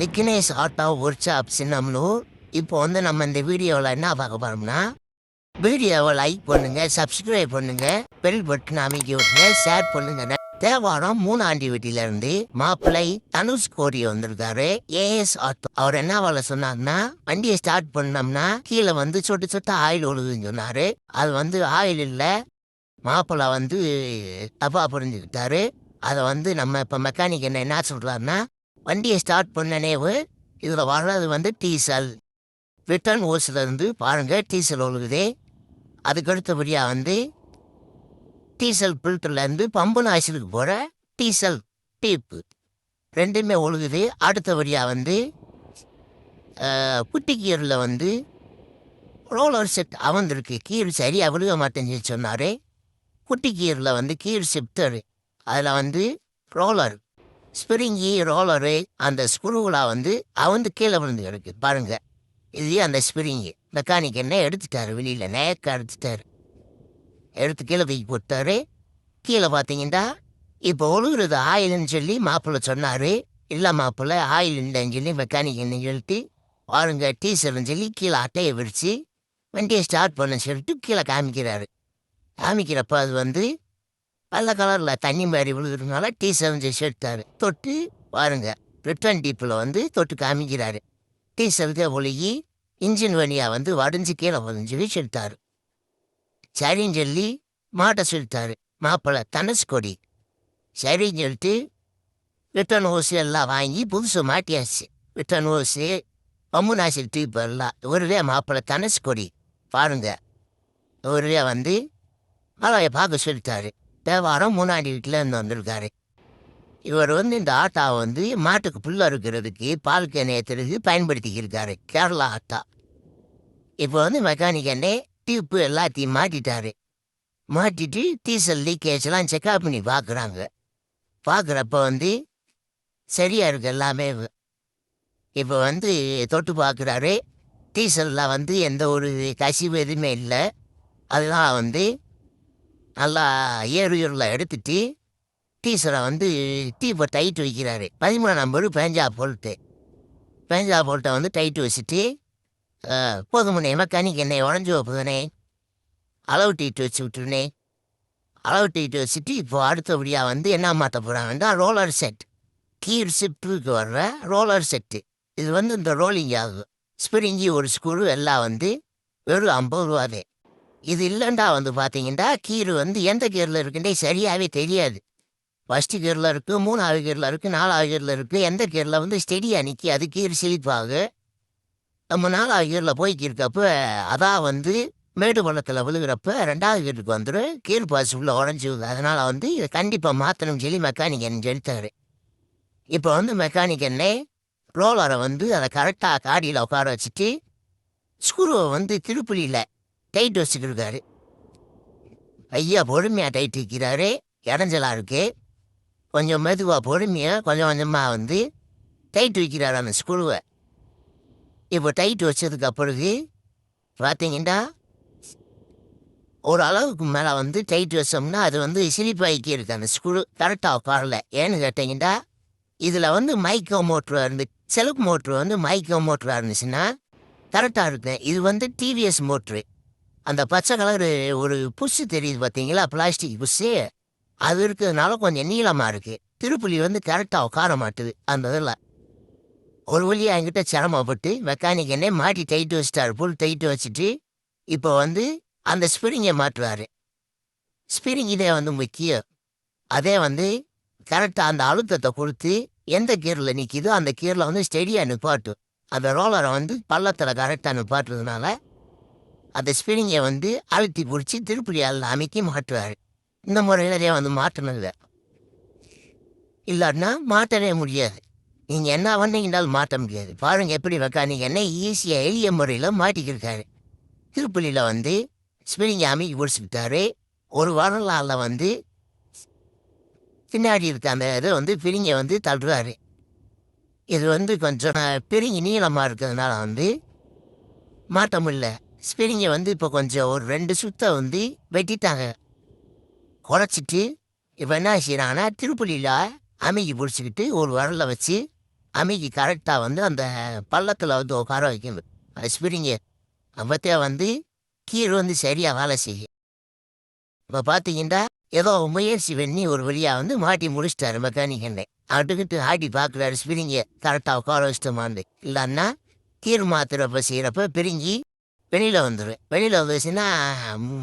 Vignesh auto workshop Chinnamanur. இப்போ வந்து நம்ம இந்த வீடியோவில் என்ன பார்க்க போகிறோம்னா, வீடியோவை லைக் பண்ணுங்க, சப்ஸ்கிரைப் பண்ணுங்க, பெல் பட்டன் அமைக்கி விட்டுங்க, ஷேர் பண்ணுங்க. தேவாரம் மூணாண்டி வீட்டிலேருந்து மாப்பிள்ளை தனுஷ்கோடி வந்திருக்காரு. ஏஎஸ் ஆட்டோ அவர் என்ன வேலை சொன்னார்னா, வண்டியை ஸ்டார்ட் பண்ணோம்னா கீழே வந்து சொட்டு சொட்டு ஆயில் ஒழுகுதுன்னு சொன்னாரு. அது வந்து ஆயில் இல்லை, மாப்பிள்ளை வந்து தப்பா புரிஞ்சுக்கிட்டாரு. அதை வந்து நம்ம இப்போ மெக்கானிக் என்ன சொல்கிறாருன்னா, வண்டியை ஸ்டார்ட் பண்ணனேவு இதில் வர்றது வந்து டீசல் ரிட்டர்ன் ஓஸ்லேருந்து பாருங்கள் டீசல் ஒழுகுதே. அதுக்கடுத்தபடியாக வந்து டீசல் ஃபில்டர்லேருந்து பம்பு நாய்ச்சலுக்கு போகிற டீசல் டீப்பு ரெண்டுமே ஒழுகுது. அடுத்தபடியாக வந்து குட்டி கீரில் வந்து ரோலர் செட் அவந்திருக்கு, கீர் சரியாக விழுக மாட்டேன்னு சொன்னார். குட்டி கீரில் வந்து கீர் ஷிஃப்டரு, அதில் வந்து ரோலர் ஸ்ப்ரிங்கி ரோலரு அந்த ஸ்க்ரூவில் வந்து அவந்து கீழே விழுந்து கிடக்கு பாருங்கள். இது அந்த ஸ்ப்ரிங்கு மெக்கானிக் என்ன எடுத்துட்டார், வெளியில் நேக்காக எடுத்து கீழே தூக்கி போட்டார். கீழே பார்த்தீங்கன்னா இப்போ ஒழுகுறது ஆயில்னு சொல்லி மாப்பிள்ளை சொன்னார். இல்லை மாப்பிள்ளை ஆயில் இல்லைன்னு சொல்லி மெக்கானிக் என்ன சொல்லிட்டு பாருங்க டீசல்னு சொல்லி கீழே அட்டையை விரித்து வண்டியை ஸ்டார்ட் பண்ண சொல்லிட்டு கீழே காமிக்கிறாரு. காமிக்கிறப்ப அது வந்து வெள்ளை கலரில் தண்ணி மாதிரி விழுகிறதுனால டீசல்னு சொல்லி எடுத்தார். தொட்டு பாருங்க ரிட்டர்ன் டீப்பில் வந்து தொட்டு காமிக்கிறாரு. டீசலுக்கே ஒழுகி இன்ஜின் வழியாக வந்து வடிஞ்சு கீழே வடிஞ்சு செலுத்தார். சரின்னு சொல்லி மாட்டை சொல்லிட்டாரு மாப்பிள்ளை தனுஷ்கோடி. சரின்னு சொல்லிட்டு ரிட்டர்ன் ஓசு எல்லாம் வாங்கி புதுசு மாட்டியாச்சு. ரிட்டர்ன் ஓசு பம்பு நாசில் டீப்பு எல்லாம் ஒருவே மாப்பிள்ளை தனுஷ்கோடி பாருங்க ஒருவே வந்து மலையை பார்க்க சொல்லிட்டாரு. தேவாரம் மூணாண்டி வீட்டில் இருந்து வந்திருக்காரு. இவர் வந்து இந்த ஆட்டாவை வந்து மாட்டுக்கு புல் அறுக்கிறதுக்கு பால் கேனை ஏற்றுறதுக்கு பயன்படுத்திக்கிருக்காரு, கேரளா ஆட்டா. இப்போ வந்து மெக்கானிக் அண்ணே டியூப்பு எல்லாத்தையும் மாட்டிட்டாரு. மாட்டிட்டு டீசல் லீக்கேஜ்லாம் செக்அப் பண்ணி பார்க்குறாங்க. பார்க்குறப்ப வந்து சரியாக இருக்குது எல்லாமே. இப்போ வந்து தொட்டு பார்க்குறாரு, டீசலில் வந்து எந்த ஒரு கசிவு எதுவுமே இல்லை. அதெல்லாம் வந்து நல்லா ஏறுல எடுத்துட்டு டீசலை வந்து டீப்பை டைட் வைக்கிறாரு. 13 நம்பரு பேஞ்சா போல்ட்டை வந்து டைட்டு வச்சுட்டு போதுமுனே மெக்கானிக் என்னை உடஞ்சி வைப்பதுனே அளவு டீட்டு வச்சு விட்டுருனே. அளவு டீட்டு வச்சுட்டு இப்போ அடுத்தபடியாக வந்து என்ன மாற்ற போகிறாங்கன்னா ரோலர் செட், கீர் ஷிஃப்ட்டுக்கு வர்ற ரோலர் செட்டு. இது வந்து இந்த ரோலிங் ஆகும். ஸ்ப்ரிங்கி ஒரு ஸ்க்ரூ எல்லாம் வந்து வெறும் 50 ரூபாதே. இது இல்லைண்டா வந்து பார்த்தீங்கன்னா கீர் வந்து எந்த கீரில் இருக்குன்றே சரியாகவே தெரியாது. ஃபஸ்ட்டு கீரில் இருக்குது, 3ஆவது கீரில் இருக்குது, 4ஆவது கீரில் இருக்குது. எந்த கீரில் வந்து ஸ்டெடியாக நிற்கி அது கீர் சிலிப்பாகும். நம்ம 4ஆவது கீரில் போய்க்கிருக்கப்ப அதான் வந்து மேடு பள்ளத்தில் விழுகிறப்ப 2ஆவது கீருக்கு வந்துடும், கீர் பாஸ் உள்ள உடஞ்சிவுது. அதனால் வந்து இதை கண்டிப்பாக மாற்றணும்னு சொல்லி மெக்கானிக் என்ன எடுத்தார். இப்போ வந்து மெக்கானிக் என்ன ரோலரை வந்து அதை கரெக்டாக காடியில் உட்கார வச்சுட்டு ஸ்க்ரூவை வந்து திருப்புலியில் டைட் வச்சுக்கிருக்காரு. ஐயா பொறுமையாக டைட் வைக்கிறாரு, இடைஞ்சலாக இருக்கு. கொஞ்சம் மெதுவாக பொறுமையாக கொஞ்சம் கொஞ்சமாக வந்து டைட் வைக்கிறாரு அந்த ஸ்க்ரூவை. இப்போ டைட் வச்சதுக்கு பிறகு பார்த்தீங்கன்னா ஒரு அளவுக்கு மேலே வந்து டைட் வச்சோம்னா அது வந்து சிலிப்பாக்கி இருக்கு அந்த ஸ்க்ரூ கரெக்டாக உட்காரல. ஏன்னு கேட்டிங்கன்னா இதில் வந்து மைக்கோ மோட்டராக இருந்து செல்ஃப் மோட்ரு வந்து மைக்கோ மோட்டராக இருந்துச்சுன்னா கரெக்டாக இருக்கு. இது வந்து டிவிஎஸ் மோட்ரு. அந்த பச்சை கலரு ஒரு புஷ்ஷு தெரியுது பார்த்தீங்களா, பிளாஸ்டிக் புஷ்ஷு, அது இருக்கிறதுனால கொஞ்சம் நீளமாக இருக்குது. திருப்புலி வந்து கரெக்டாக உட்கார மாட்டுது. அந்த இதில் ஒரு வழியாக என்கிட்ட சிரமப்பட்டு மெக்கானிக் என்னே மாட்டி டைட்டு வச்சிட்டாரு, ஃபுல் டைட்டு வச்சுட்டு இப்போ வந்து அந்த ஸ்ப்ரிங்கை மாட்டுவார். ஸ்ப்ரிங் இதே வந்து முக்கியம். அதே வந்து கரெக்டாக அந்த அழுத்தத்தை கொடுத்து எந்த கீரில் நிற்கிதோ அந்த கீரில் வந்து ஸ்டெடியாக நிப்பாட்டும். அந்த ரோலரை வந்து பள்ளத்தில் கரெக்டாக நிப்பாட்டுறதுனால அந்த ஸ்ப்ரிங்கை வந்து அழுத்தி பிடிச்சி திருப்புலியால் அமைக்கி மாட்டுவார். இந்த முறையிலே வந்து மாற்றினது இல்லாட்டினா மாற்றவே முடியாது. நீங்கள் என்ன பண்ணீங்கன்னாலும் மாற்ற முடியாது. பாருங்கள் எப்படி மெக்கானிக் என்ன ஈஸியாக எளிய முறையில் மாட்டிக்கிருக்காரு. திருப்புலியில் வந்து ஸ்ப்ரிங்கை அமைக்கி பிடிச்சிக்கிட்டாரு. ஒரு வரலாறில் வந்து பின்னாடி இருக்க அந்த இதை வந்து பிரிங்கை வந்து தள்ளுறாரு. இது வந்து கொஞ்சம் பிரிங்கி நீளமாக இருக்கிறதுனால வந்து மாட்ட முடியல. ஸ்ப்ரிங்கை வந்து இப்போ கொஞ்சம் ஒரு 2 சுத்தை வந்து வெட்டிட்டாங்க. குறைச்சிட்டு இப்போ என்ன செய்யறாங்கன்னா திருப்புலியில் அமைக்கி பிடிச்சிக்கிட்டு ஒரு வரலை வச்சு அமைக்கி கரெக்டாக வந்து அந்த பள்ளத்தில் வந்து உட்கார வைக்கணும். அது ஸ்பிரிங்கு அப்பத்தே வந்து கீர் வந்து சரியாக வேலை செய்யும். இப்போ பார்த்தீங்கன்னா ஏதோ முயற்சி பண்ணி ஒரு வழியாக வந்து மாட்டி முடிச்சிட்டாரு மெக்கானிக் என்ன. அடுக்கிட்டு ஆட்டி பார்க்குறாரு ஸ்பிரிங்கை கரெக்டாக உட்கார வச்சிட்டோமான்னு. இல்லைன்னா கீர் மாத்துறப்ப செய்கிறப்ப பிரிங்கி வெளியில் வந்துடும். வெளியில் வந்துச்சுன்னா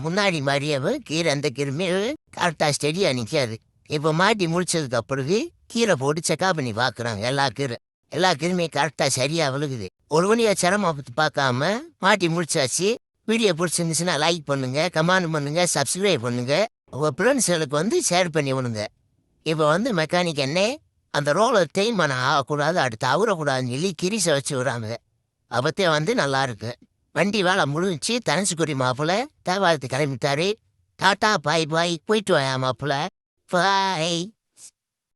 முன்னாடி மாதிரியே கீரை எந்த கீருமே கரெக்டாக ஸ்டெடியாக நிற்காது. இப்போ மாட்டி முடிச்சதுக்கு அப்புறம் கீரை போட்டு செக்அப் பண்ணி பார்க்குறாங்க எல்லா கீருமே கரெக்டாக சரியாக விழுகுது. ஒரு வழியாக சிரமப்பட்டு பார்க்காம மாட்டி முடிச்சாச்சு. வீடியோ பிடிச்சிருந்துச்சுன்னா லைக் பண்ணுங்க, கமெண்ட் பண்ணுங்க, சப்ஸ்கிரைப் பண்ணுங்க. உங்கள் ஃப்ரெண்ட்ஸுகளுக்கு வந்து ஷேர் பண்ணி விடுங்க. இப்போ வந்து மெக்கானிக் என்ன அந்த ரோலர் தேய்மானம் ஆகக்கூடாது, அடுத்து அவரக்கூடாதுன்னு சொல்லி கிரிசை வச்சு விடுறாங்க. அப்பத்தே வந்து நல்லா இருக்கு. வண்டி வேலை முடிஞ்சிச்சு. தனுசுக்குடி மாப்பிள்ள தேவாரத்து கிளம்பிட்டாரு. டாட்டா பாய் பாய் போயிட்டு வாயா மாப்பிள்ள பாய்.